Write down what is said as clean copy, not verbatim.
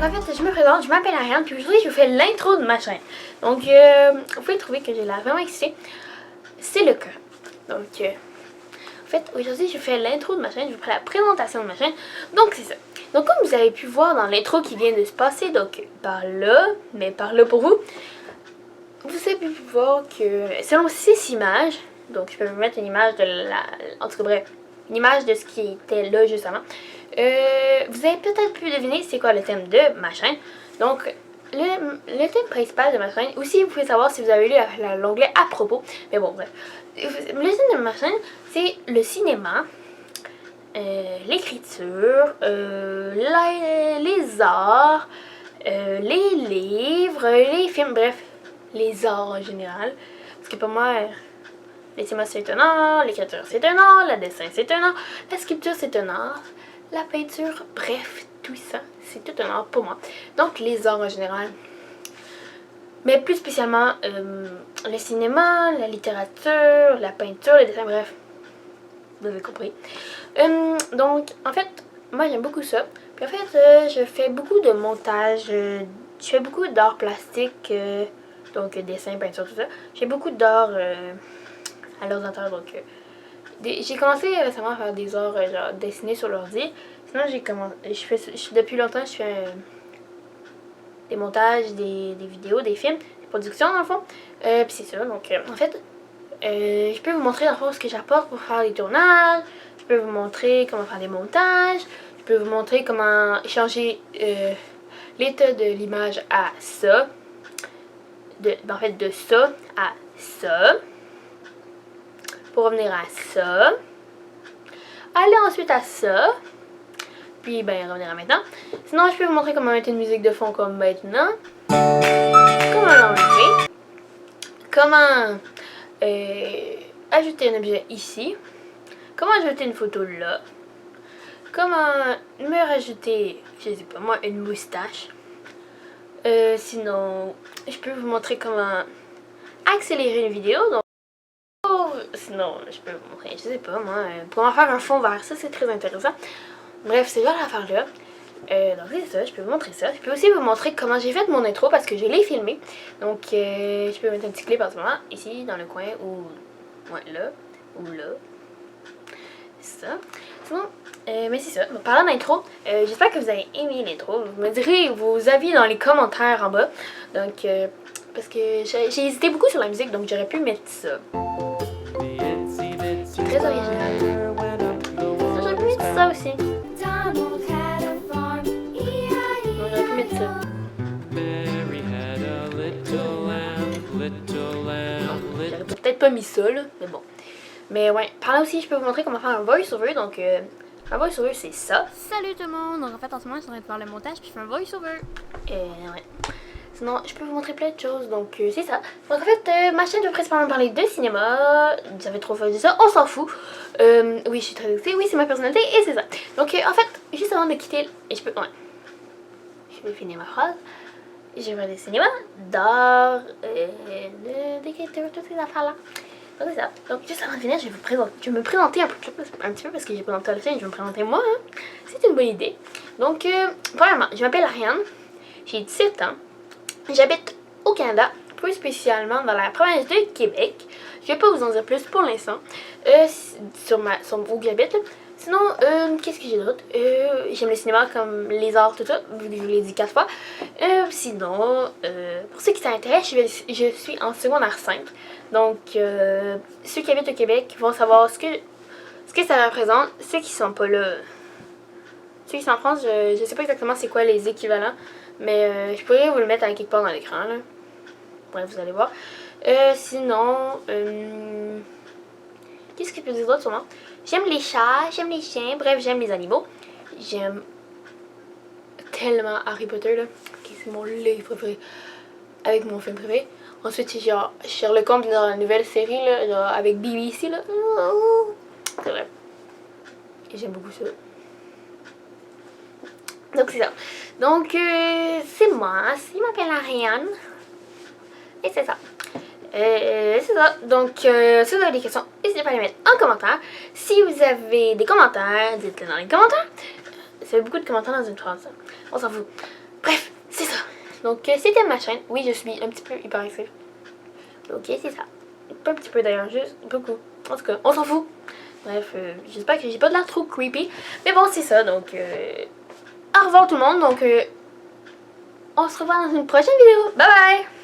Donc en fait, je me présente, je m'appelle Ariane, puis aujourd'hui je vous fais l'intro de ma chaîne. Donc vous pouvez trouver que j'ai l'air vraiment excitée. C'est le cas. Donc en fait, aujourd'hui je fais l'intro de ma chaîne, je vous fais la présentation de ma chaîne. Donc c'est ça. Donc comme vous avez pu voir dans l'intro qui vient de se passer, donc par là, mais par là pour vous, vous avez pu voir que selon 6 images, donc je peux vous mettre une image de la... En tout cas bref, une image de ce qui était là juste avant. Vous avez peut-être pu deviner c'est quoi le thème de ma chaîne. Donc le thème principal de ma chaîne, aussi vous pouvez savoir si vous avez lu l'onglet à propos. Mais bon bref, le thème de ma chaîne c'est le cinéma, l'écriture, les arts, les livres, les films, bref, les arts en général. Parce que pour moi, les cinémas c'est un art, l'écriture c'est un art, le dessin c'est un art, la sculpture c'est un art, la peinture, bref, tout ça c'est tout un art pour moi. Donc les arts en général. Mais plus spécialement le cinéma, la littérature, la peinture, les dessins, bref. Vous avez compris. Donc en fait, moi j'aime beaucoup ça. Puis en fait, je fais beaucoup de montage, je fais beaucoup d'art plastique, donc dessin, peinture, tout ça. J'ai beaucoup d'art à l'ordinateur, donc j'ai commencé récemment à faire des arts genre dessinés sur l'ordi. Sinon j'ai commencé, depuis longtemps je fais des montages, des vidéos, des films, des productions dans le fond. Puis c'est ça, donc en fait je peux vous montrer dans le fond ce que j'apporte pour faire des tournages. Je peux vous montrer comment faire des montages. Je peux vous montrer comment changer l'état de l'image à ça. En fait de ça à ça. Pour revenir à ça. Aller ensuite à ça. Puis ben revenir à maintenant. Sinon je peux vous montrer comment mettre une musique de fond comme maintenant. Comment l'enlever. Comment ajouter un objet ici. Comment ajouter une photo là. Comment me rajouter, je sais pas moi, une moustache. Sinon, je peux vous montrer comment accélérer une vidéo. Donc, sinon, je peux vous montrer, je sais pas moi, comment faire un fond vert. Ça, c'est très intéressant. Bref, c'est genre l'affaire là. Donc c'est ça, je peux vous montrer ça. Je peux aussi vous montrer comment j'ai fait mon intro parce que je l'ai filmé. Donc je peux mettre un petit clip en ce moment, ici, dans le coin, ou ouais, là, ou là. C'est ça. Sinon, mais c'est ça. Parlant d'intro, j'espère que vous avez aimé l'intro. Vous me direz vos avis dans les commentaires en bas. Donc, parce que j'ai hésité beaucoup sur la musique, donc j'aurais pu mettre ça. C'est très original. J'aurais pu mettre ça aussi. J'aurais pu mettre ça. J'aurais peut-être pas mis ça, là, mais bon. Mais ouais, par là aussi, je peux vous montrer comment faire un voice-over. Donc, un voice-over, c'est ça. Salut tout le monde! Donc, en fait, en ce moment, je suis en train de faire le montage, puis je fais un voice-over. Ouais. Sinon, je peux vous montrer plein de choses. Donc, c'est ça. Donc, en fait, ma chaîne, je vais principalement parler de cinéma. J'avais trop fait de ça, on s'en fout. Oui, je suis très excitée. Oui, c'est ma personnalité, et c'est ça. Donc, en fait, juste avant de quitter. Et je peux. Ouais. Je vais finir ma phrase. Je vais des cinémas, d'art, d'écriture, toutes ces affaires-là. Donc c'est ça. Donc juste avant de finir, je vais me présenter un petit peu parce que j'ai présenté la chaîne, je vais me présenter moi. Hein. C'est une bonne idée. Donc premièrement, je m'appelle Ariane, j'ai 17 ans, j'habite au Canada, plus spécialement dans la province de Québec. Je vais pas vous en dire plus pour l'instant sur où j'habite. Sinon, qu'est-ce que j'ai d'autre? J'aime le cinéma comme les arts, tout ça, je vous l'ai dit 4 fois. Sinon, pour ceux qui s'intéressent, je suis en secondaire 5. Donc, ceux qui habitent au Québec vont savoir ce que ça représente. Ceux qui sont pas là, ceux qui sont en France, je sais pas exactement c'est quoi les équivalents. Mais je pourrais vous le mettre à quelque part dans l'écran, là. Bref, vous allez voir. Sinon, qu'est-ce que je peux dire d'autre sur moi? J'aime les chats, j'aime les chiens, bref, j'aime les animaux. J'aime tellement Harry Potter, là. Okay, c'est mon livre préféré. Avec mon film préféré. Ensuite, c'est genre Sherlock Holmes dans la nouvelle série, là, genre avec BBC, là. C'est vrai. Et j'aime beaucoup ça. Donc, c'est ça. Donc, c'est moi. Je m'appelle Ariane. Et c'est ça. C'est ça. Donc, si vous avez des questions, n'hésitez pas à les mettre en commentaire. Si vous avez des commentaires, dites-les dans les commentaires. Ça fait beaucoup de commentaires dans une phrase. On s'en fout. Bref, c'est ça. Donc, c'était ma chaîne. Oui, je suis un petit peu hyperactive. Ok, c'est ça. Pas un petit peu d'ailleurs, juste beaucoup. En tout cas, on s'en fout. Bref, j'espère que j'ai pas de l'air trop creepy. Mais bon, c'est ça. Donc, au revoir tout le monde. Donc, on se revoit dans une prochaine vidéo. Bye bye!